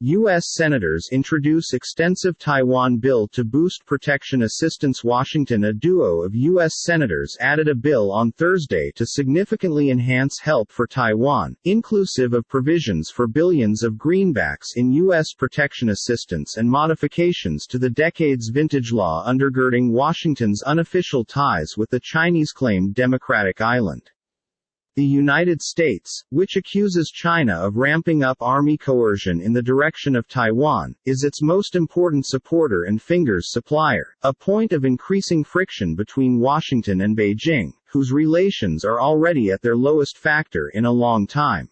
U.S. Senators introduce extensive Taiwan bill to boost protection assistance. Washington. A duo of U.S. senators added a bill on Thursday to significantly enhance help for Taiwan, inclusive of provisions for billions of greenbacks in U.S. protection assistance and modifications to the decade's vintage law undergirding Washington's unofficial ties with the Chinese-claimed democratic island. The United States, which accuses China of ramping up army coercion in the direction of Taiwan, is its most important supporter and fingers supplier, a point of increasing friction between Washington and Beijing, whose relations are already at their lowest factor in a long time.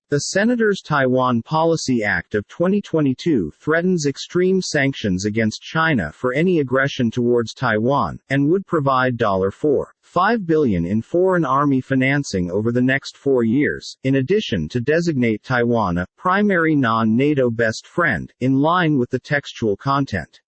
The Senators' Taiwan Policy Act of 2022 threatens extreme sanctions against China for any aggression towards Taiwan, and would provide $4.5 billion in foreign army financing over the next 4 years, in addition to designate Taiwan a primary non-NATO best friend, in line with the textual content.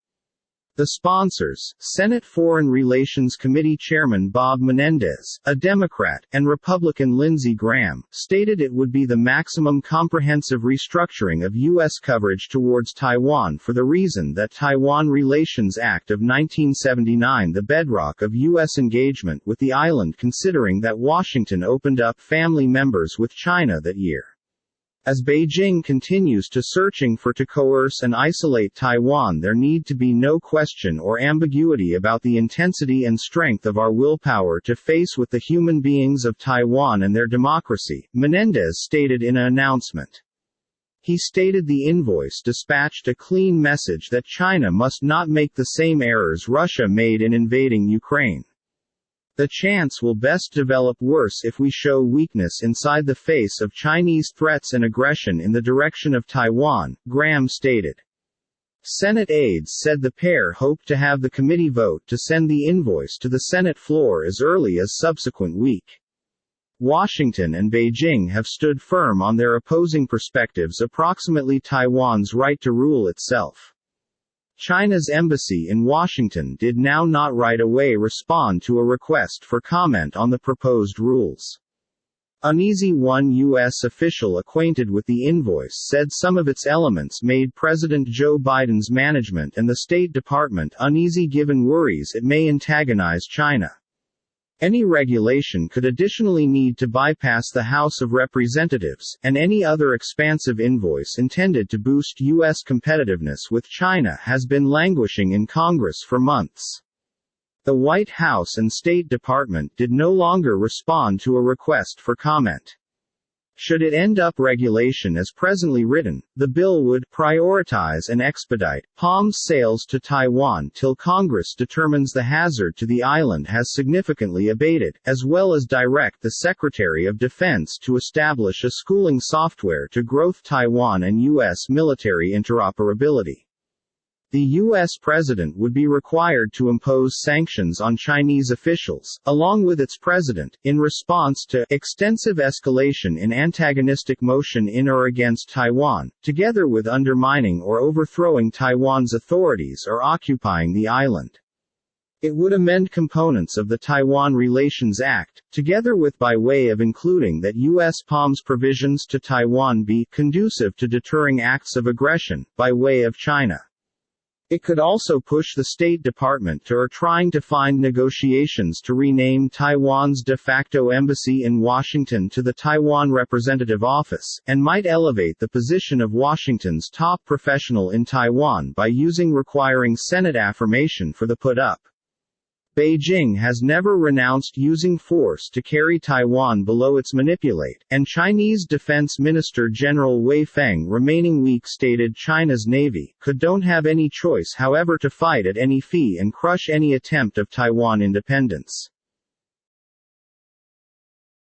The sponsors, Senate Foreign Relations Committee Chairman Bob Menendez, a Democrat, and Republican Lindsey Graham, stated it would be the maximum comprehensive restructuring of U.S. coverage towards Taiwan for the reason that Taiwan Relations Act of 1979, the bedrock of U.S. engagement with the island, considering that Washington opened up family members with China that year. As Beijing continues to searching for to coerce and isolate Taiwan, there need to be no question or ambiguity about the intensity and strength of our willpower to face with the human beings of Taiwan and their democracy, Menendez stated in an announcement. He stated the invoice dispatched a clean message that China must not make the same errors Russia made in invading Ukraine. The chance will best develop worse if we show weakness inside the face of Chinese threats and aggression in the direction of Taiwan, Graham stated. Senate aides said the pair hoped to have the committee vote to send the invoice to the Senate floor as early as subsequent week. Washington and Beijing have stood firm on their opposing perspectives approximately Taiwan's right to rule itself. China's embassy in Washington did not right away respond to a request for comment on the proposed rules. Uneasy. One U.S. official acquainted with the invoice said some of its elements made President Joe Biden's management and the State Department uneasy given worries it may antagonize China. Any regulation could additionally need to bypass the House of Representatives, and any other expansive invoice intended to boost U.S. competitiveness with China has been languishing in Congress for months. The White House and State Department did no longer respond to a request for comment. Should it end up regulation as presently written, the bill would prioritize and expedite POM's sales to Taiwan till Congress determines the hazard to the island has significantly abated, as well as direct the Secretary of Defense to establish a schooling software to growth Taiwan and U.S. military interoperability. The U.S. president would be required to impose sanctions on Chinese officials, along with its president, in response to extensive escalation in antagonistic motion in or against Taiwan, together with undermining or overthrowing Taiwan's authorities or occupying the island. It would amend components of the Taiwan Relations Act, together with by way of including that U.S. POM's provisions to Taiwan be conducive to deterring acts of aggression, by way of China. It could also push the State Department to trying to find negotiations to rename Taiwan's de facto embassy in Washington to the Taiwan Representative Office, and might elevate the position of Washington's top professional in Taiwan by requiring Senate affirmation for the put-up. Beijing has never renounced using force to carry Taiwan below its manipulate, and Chinese Defense Minister General Wei Feng remaining weak stated China's navy don't have any choice however to fight at any fee and crush any attempt of Taiwan independence.